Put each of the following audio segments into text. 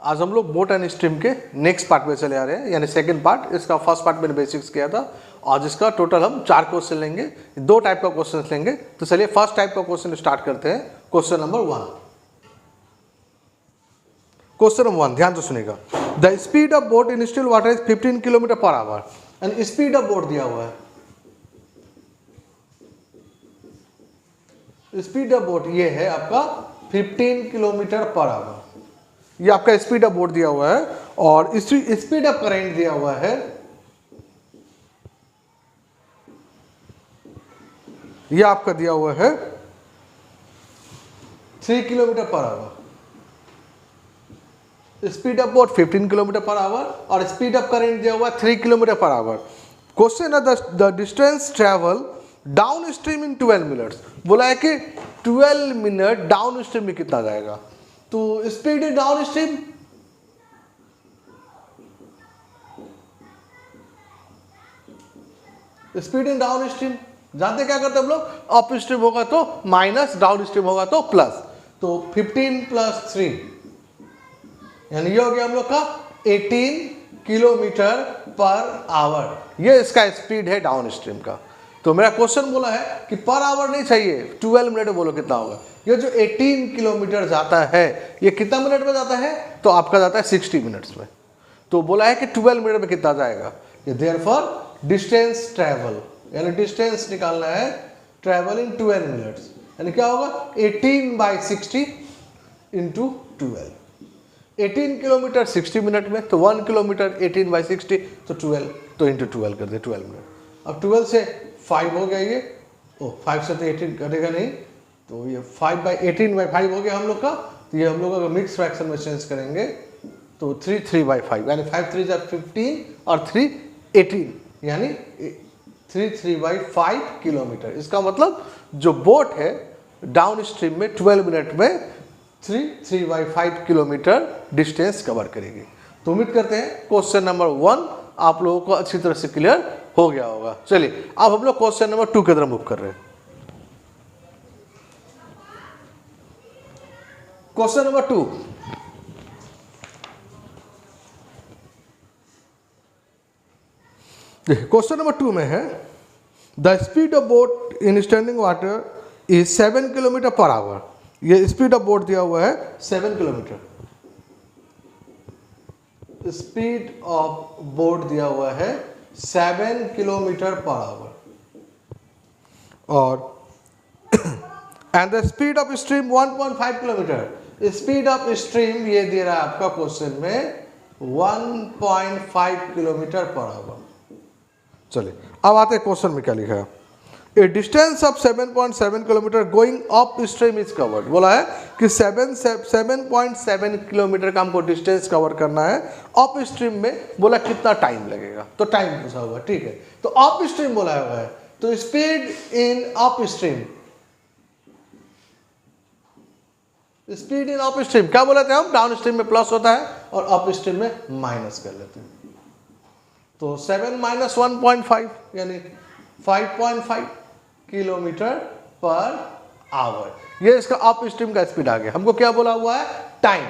आज हम लोग बोट एंड स्ट्रीम के नेक्स्ट पार्ट में चले आ रहे हैं, यानी सेकंड पार्ट। इसका फर्स्ट पार्ट मैंने बेसिक्स किया था। आज इसका टोटल हम 4 क्वेश्चन लेंगे, 2 टाइप का क्वेश्चन लेंगे। तो चलिए फर्स्ट टाइप का क्वेश्चन स्टार्ट करते हैं। Question number 1। क्वेश्चन नंबर 1 ध्यान से सुनेगा। The speed of boat in still water is 15 kilometre per our and speed of boat दिया हुआ है। स्पीड ऑफ बोट ये है आपका 15 किलोमीटर पर आवर, ये आपका स्पीड ऑफ बोट दिया हुआ है। और स्पीड ऑफ करंट दिया हुआ है, ये आपका दिया हुआ है 3 kilometre per hour. Speed of boat 15 kilometre per hour और स्पीड ऑफ करंट दिया हुआ 3 किलोमीटर पर आवर। क्वेश्चन है the distance travel down stream in 12 minutes. बोला है कि 12 मिनट डाउन स्ट्रीम में कितना जाएगा। तो speed in down stream, speed in down stream जानते क्या करते हैं हम लोग, अप स्ट्रीम होगा तो माइनस, डाउन स्ट्रीम होगा तो प्लस। तो 15 + 3 यानी ये हो गया हम लोग का 18 किलोमीटर पर आवर। ये इसका स्पीड है डाउन स्ट्रीम का। तो मेरा क्वेश्चन बोला है कि पर आवर नहीं चाहिए, 12 मिनट में बोलो कितना होगा। ये जो 18 किलोमीटर जाता है ये कितना मिनट में जाता है, तो आपका जाता है 60 मिनट्स में। तो बोला है कि 12 मिनट में कितना जाएगा। ये देयरफॉर डिस्टेंस ट्रैवल, यानी डिस्टेंस निकालना है ट्रैवल इन 12 मिनट्स, यानी क्या होगा 18/60 × 12। 18 किलोमीटर 60 मिनट में, तो 1 किलोमीटर 18/60 तो 12, तो इंटू 12 कर दे 12 मिनट। अब 12 से 5 हो गया ये, 5 से तो 18 करेगा नहीं, तो ये 5/18/5 हो गया हम लोग का। तो ये हम लोग अगर मिक्स फ्रैक्शन में चेंज करेंगे तो 3/3/5, यानी 5 3 15 और 3 18, यानी 3/3/5 किलोमीटर। इसका मतलब जो बोट है डाउन स्ट्रीम में 12 मिनट में 3/3/5 किलोमीटर डिस्टेंस कवर करेगी। तो उम्मीद करते हैं क्वेश्चन नंबर 1 आप लोगों को अच्छी तरह से क्लियर हो गया होगा। चलिए अब हम लोग क्वेश्चन नंबर 2 की तरफ मूव कर रहे हैं। क्वेश्चन नंबर 2, क्वेश्चन नंबर 2 में है the speed of boat in standing water is 7 kilometre per our. ये स्पीड ऑफ बोट दिया हुआ है 7 किलोमीटर। स्पीड ऑफ बोट दिया हुआ है 7 किलोमीटर पर आवर और and the speed of stream 1.5 kilometre. Speed of stream ये दे रहा है आपका क्वेश्चन में 1.5 किलोमीटर पर आवर। चलिए अब आते हैं क्वेश्चन में क्या लिखा है। ए distance of 7.7 kilometre going up stream is covered. बोला है कि 7.7 किलोमीटर का हमको डिस्टेंस कवर करना है अप स्ट्रीम में। बोला कितना टाइम लगेगा, तो टाइम पूछा हुआ, ठीक है। तो अप स्ट्रीम बोला हुआ है, तो speed in up stream, speed in up stream क्या बोले थे हम, डाउन स्ट्रीम में प्लस होता है और अप स्ट्रीम में माइनस कर लेते हैं। तो 7 - 1.5 यानी 5.5 किलोमीटर पर आवर। ये इसका अप स्ट्रीम का स्पीड आ गया। हमको क्या बोला हुआ है, टाइम,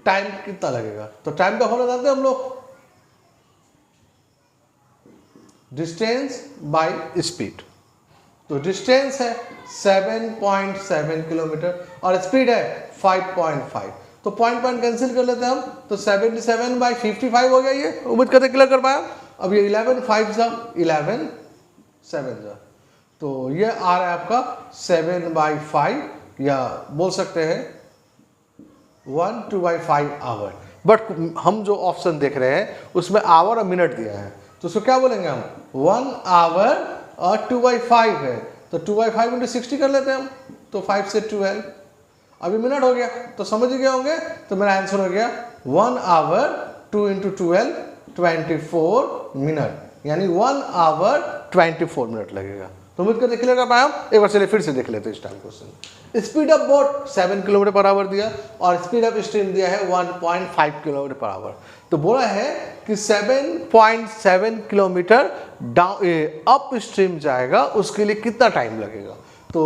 टाइम कितना लगेगा। तो टाइम का फॉर्मूला जानते हैं हम लोग, डिस्टेंस बाय स्पीड। तो डिस्टेंस है 7.7 किलोमीटर और स्पीड है 5.5। तो पॉइंट कैंसिल कर लेते हैं हम, तो 77/55 हो गया। ये उम्मीद करते क्लियर कर पाया। अब ये 11 5 जा 11 7 जा, तो ये आ रहा है आपका 7/5, या बोल सकते हैं 1/2/5 आवर। बट हम जो ऑप्शन देख रहे हैं उसमें आवर और मिनट दिया है, तो उसको क्या बोलेंगे हम, 1 आवर और 2/5 है, तो 2/5 × 60 कर लेते हैं हम, तो 5 से 12। अभी मिनट हो गया तो समझ गए होंगे। तो मेरा आंसर हो गया 1 आवर 2 × 12 24 मिनट, यानी 1 आवर 24 मिनट लगेगा। तो उम्मीद करते क्लियर कर पाया हम। एक बार चलिए फिर से देख लेते हैं इस time question. Speed of boat 7 kilometre per our दिया और स्पीड ऑफ स्ट्रीम दिया है 1.5 किलोमीटर पर आवर। तो बोला है कि 7.7 किलोमीटर डाउन अप स्ट्रीम जाएगा, उसके लिए कितना टाइम लगेगा। तो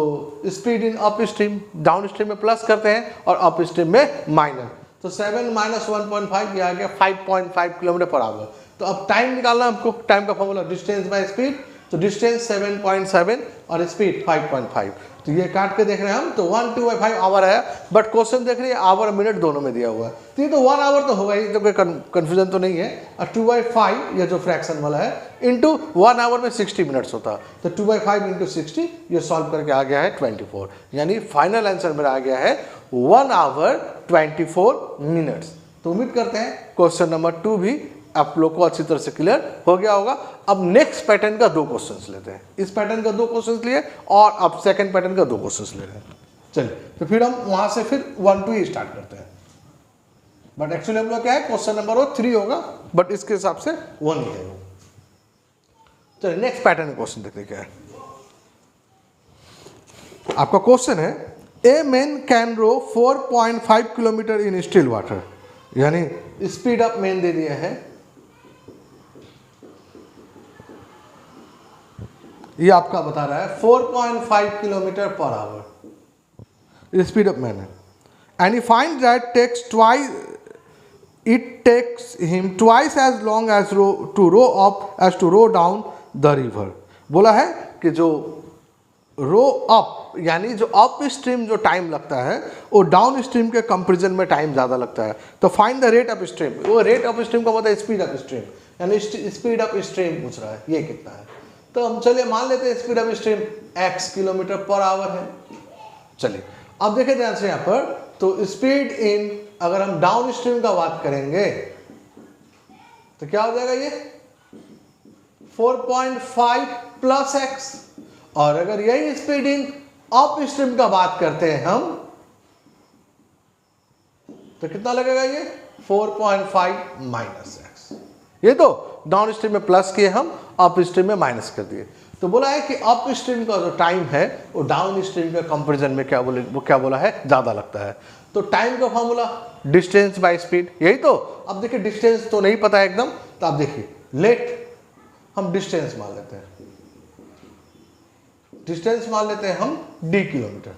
speed in up stream, down stream में प्लस करते हैं और अप स्ट्रीम में माइनस। तो 7 माइनस 1.5 ये आ गया 5.5 किलोमीटर पर आवर। तो अब टाइम निकालना हमको, टाइम का फॉर्मूला डिस्टेंस बाय स्पीड, तो डिस्टेंस 7.7 और स्पीड 5.5। तो ये काट के देख रहे हैं हम, तो 1 2 5 आवर है, बट क्वेश्चन देख रहे हैं आवर मिनट दोनों में दिया हुआ है, तो ये तो 1 आवर तो होगा ही, तो कोई कन्फ्यूजन तो नहीं है। और 2/5 ये जो फ्रैक्शन वाला है इंटू 1 आवर में 60 मिनट्स होता है, तो 2/5 इंटू 60 ये सॉल्व करके आ गया है 24, यानी फाइनल आंसर मेरा आ गया है 1 आवर 24 मिनट्स। तो उम्मीद करते हैं क्वेश्चन नंबर 2 भी आप लोग को अच्छी तरह से क्लियर हो गया होगा। अब नेक्स्ट पैटर्न का 2 क्वेश्चंस लेते हैं, इस पैटर्न का 2 क्वेश्चंस लिए और अब सेकंड पैटर्न का 2 क्वेश्चंस ले रहे हैं। चलिए तो फिर हम वहां से फिर 1 2 ही स्टार्ट करते हैं, बट एक्चुअली हम लोग क्या है क्वेश्चन नंबर 3 होगा, बट इसके हिसाब से 1 ही है। चलिए नेक्स्ट पैटर्न क्वेश्चन देखते क्या है। आपका क्वेश्चन है a man can row 4.5 kilometre in still water, यानी स्पीड ऑफ मैन दे दिया है, ये आपका बता रहा है 4.5 kilometre per hour speed of man है, and he find that it takes him twice as long as to row up as to row down the river. बोला है कि जो रो अप यानी जो अप स्ट्रीम जो टाइम लगता है वो डाउन स्ट्रीम के कंपेरिजन में टाइम ज़्यादा लगता है, तो find the rate of stream. वो रेट ऑफ स्ट्रीम का मतलब है स्पीड ऑफ स्ट्रीम, यानी स्पीड ऑफ स्ट्रीम पूछ रहा है ये कितना है। तो हम चलिए मान लेते हैं speed of stream x kilometre per our है। चलिए अब देखें ध्यान से यहाँ पर, तो स्पीड इन अगर हम डाउन स्ट्रीम का बात करेंगे तो क्या हो जाएगा ये 4.5 प्लस x, और अगर यही स्पीड इन अप स्ट्रीम का बात करते हैं हम तो कितना लगेगा ये 4.5 माइनस x। ये तो डाउन स्ट्रीम में प्लस किए हम, अप स्ट्रीम में माइनस कर दिए। तो बोला है कि अप स्ट्रीम का जो टाइम है वो डाउन स्ट्रीम के कंपैरिजन में क्या बोला है ज़्यादा लगता है। तो टाइम का फॉर्मूला डिस्टेंस बाय स्पीड, यही तो। अब देखिए डिस्टेंस तो नहीं पता है एकदम, तो आप देखिए लेट हम डिस्टेंस मान लेते हैं, डिस्टेंस मान लेते हैं हम d किलोमीटर।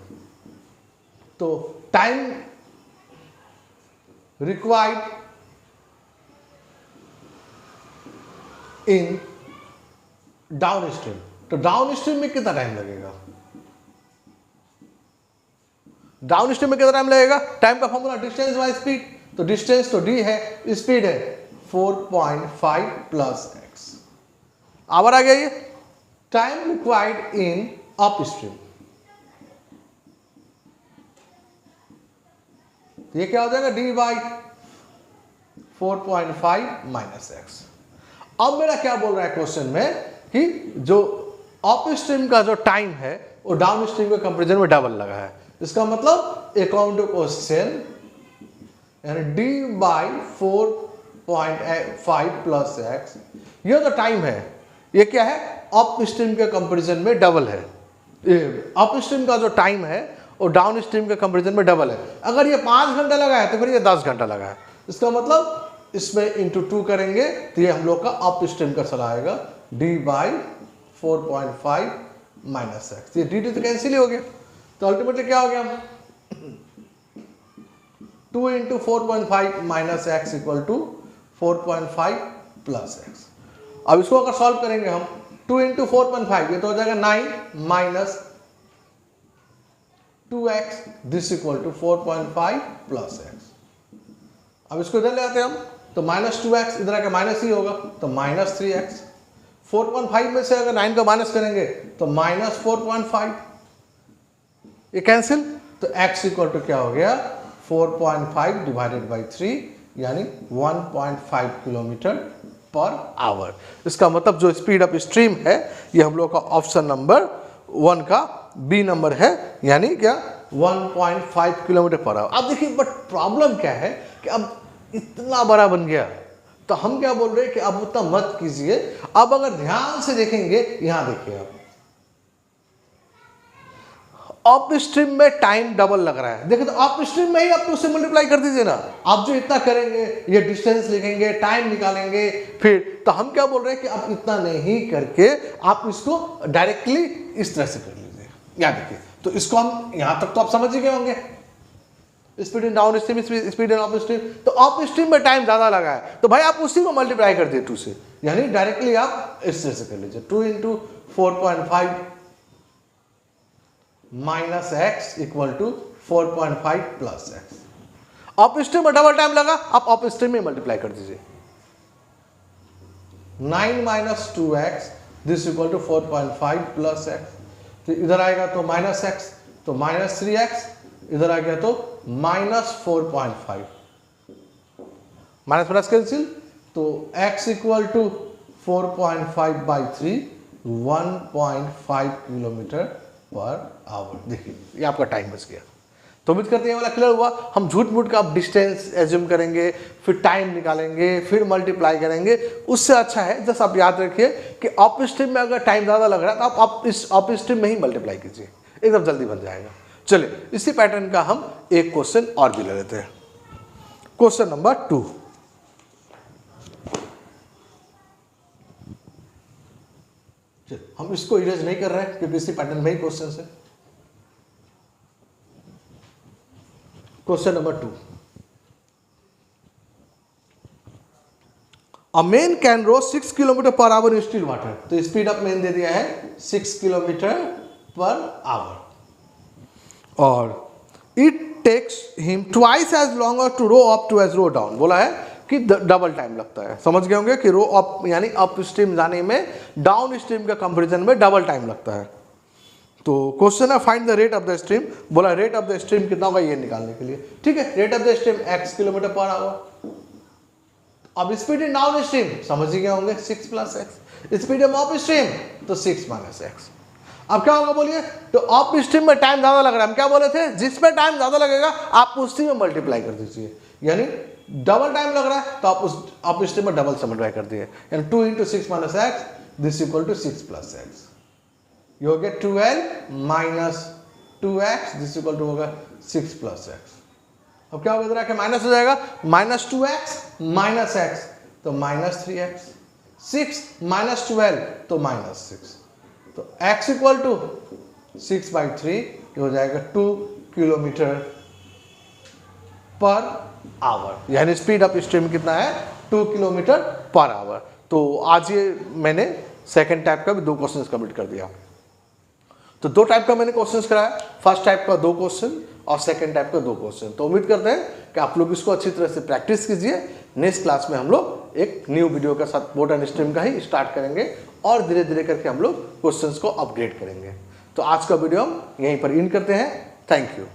तो time required in down stream, तो डाउन स्ट्रीम में कितना टाइम लगेगा, डाउन स्ट्रीम में कितना टाइम लगेगा। टाइम का फॉर्मूला डिस्टेंस बाय स्पीड, तो डिस्टेंस तो d है, स्पीड है 4.5 प्लस x। आवर आ गया ये time required in up stream, ये क्या हो जाएगा d बाई 4.5 माइनस x। अब मेरा क्या बोल रहा है क्वेश्चन में कि जो अप स्ट्रीम का जो टाइम है वो डाउन स्ट्रीम के कंपैरिजन में डबल लगा है। इसका मतलब अकॉर्डिंग टू क्वेश्चन यानी d बाई 4.5 प्लस x, ये जो टाइम है ये क्या है अप स्ट्रीम के कंपैरिजन में डबल है। अप स्ट्रीम का जो टाइम है वो डाउन स्ट्रीम के कंपैरिजन में डबल है। अगर ये 5 घंटा लगा है तो फिर ये 10 घंटा लगा है। इसका मतलब इसमें इंटू 2 करेंगे तो ये हम लोग का अप स्ट्रीम का चला आएगा d बाई 4.5 माइनस x। ये dt तो कैंसिल ही हो गया, तो अल्टीमेटली क्या हो गया 2 into 4.5 minus x equal to 4.5 plus x। अब इसको अगर सॉल्व करेंगे हम 2 इंटू 4.5 ये तो हो जाएगा 9 minus 2x this equal to 4.5 plus x। अब इसको इधर ले आते हैं हम, तो माइनस 2x इधर आके माइनस ही होगा, तो माइनस 3x। 4.5 में से अगर 9 का माइनस करेंगे तो माइनस 4.5, ये कैंसिल, तो x इक्वल टू क्या हो गया 4.5 डिवाइडेड बाई 3 यानी 1.5 किलोमीटर पर आवर। इसका मतलब जो स्पीड ऑफ स्ट्रीम है ये हम लोग का ऑप्शन नंबर 1 का बी नंबर है, यानी क्या 1.5 किलोमीटर पर आवर। अब देखिए बट प्रॉब्लम क्या है कि अब इतना बड़ा बन गया, तो हम क्या बोल रहे हैं कि अब उतना मत कीजिए। अब अगर ध्यान से देखेंगे यहां देखिए अप स्ट्रीम में टाइम डबल लग रहा है, देखिए तो अप स्ट्रीम में ही आप उससे मल्टीप्लाई कर दीजिए ना। आप जो इतना करेंगे ये डिस्टेंस लिखेंगे, टाइम निकालेंगे, फिर तो हम क्या बोल रहे हैं कि आप इतना नहीं करके आप इसको डायरेक्टली इस तरह से कर लीजिए। याद रखिए, तो इसको हम यहां तक तो आप समझ ही गए होंगे। Speed in down stream, speed in up stream. तो अप स्ट्रीम में टाइम ज़्यादा लगा है तो भाई आप उसी को मल्टीप्लाई कर दिए 2 से, यानी डायरेक्टली आप इस तरह से कर लीजिए 2 into 4.5 minus X equal to 4.5 plus X. Up stream में डबल टाइम लगा, आप अप स्ट्रीम में मल्टीप्लाई कर दीजिए 9 minus 2x this equal to 4.5 plus X. तो इधर आएगा तो माइनस एक्स, तो माइनस 3x, इधर आ गया तो माइनस 4.5, माइनस प्लस कैंसिल, तो x equal to 4.5 by 3 1.5 kilometre per hour. देखिए ये आपका टाइम बच गया। तो उम्मीद करते हैं वाला क्लियर हुआ। हम झूठ मूठ का डिस्टेंस एज्यूम करेंगे, फिर टाइम निकालेंगे, फिर मल्टीप्लाई करेंगे, उससे अच्छा है जस्ट आप याद रखिए कि अप स्ट्रीम में अगर टाइम ज़्यादा लग रहा है तो आप इस अप स्ट्रीम में ही मल्टीप्लाई कीजिए, एकदम जल्दी बन जाएगा। चलिए इसी पैटर्न का हम एक क्वेश्चन और भी ले लेते हैं। Question number 2। हम इसको इरेज नहीं कर रहे हैं क्योंकि इसी पैटर्न में ही क्वेश्चन है। Question number 2, a man can row 6 kilometre per hour in still water. तो स्पीड ऑफ मैन दे दिया है 6 किलोमीटर पर आवर, और it takes him twice as longer to row up to as row down. बोला है कि double time लगता है। समझ गए होंगे कि रो अप यानी अप स्ट्रीम जाने में डाउन स्ट्रीम के कंपैरिजन में डबल टाइम लगता है। तो क्वेश्चन है find the rate of the stream. बोला रेट ऑफ द स्ट्रीम कितना होगा ये निकालने के लिए। ठीक है, rate of the stream x kilometre per our. अब स्पीड इन डाउन स्ट्रीम समझ ही गए होंगे 6 plus x. Speed in up stream तो 6 माइनस एक्स। अब क्या होगा बोलिए, तो अप स्ट्रीम में टाइम ज्यादा लग रहा है, हम क्या बोले थे, जिसमें टाइम ज्यादा लगेगा आप उसी में मल्टीप्लाई कर दीजिए। यानी डबल टाइम लग रहा है तो आप उस अप स्ट्रीम में डबल से मल्टीप्लाई कर दिए, यानी 2 into 6 minus x this equal to 6 plus x. You get 12 minus 2x this equal to होगा 6 प्लस एक्स। अब क्या होगा, इधर आके माइनस हो जाएगा, माइनस 2x माइनस x तो माइनस 3x, 6 माइनस 12 तो माइनस 6, तो x इक्वल टू 6 बाई 3 हो जाएगा 2 किलोमीटर पर आवर। यानी स्पीड ऑफ स्ट्रीम कितना है 2 किलोमीटर पर आवर। तो आज ये मैंने सेकेंड टाइप का भी 2 क्वेश्चन कंप्लीट कर दिया। तो 2 टाइप का मैंने क्वेश्चंस कराया, फर्स्ट टाइप का 2 क्वेश्चन और सेकंड टाइप का 2 क्वेश्चन। तो उम्मीद करते हैं कि आप लोग इसको अच्छी तरह से प्रैक्टिस कीजिए। नेक्स्ट क्लास में हम लोग एक न्यू वीडियो के साथ बोट एंड स्ट्रीम का ही स्टार्ट करेंगे और धीरे धीरे करके हम लोग क्वेश्चंस को अपग्रेड करेंगे। तो आज का वीडियो हम यहीं पर इन करते हैं। Thank you.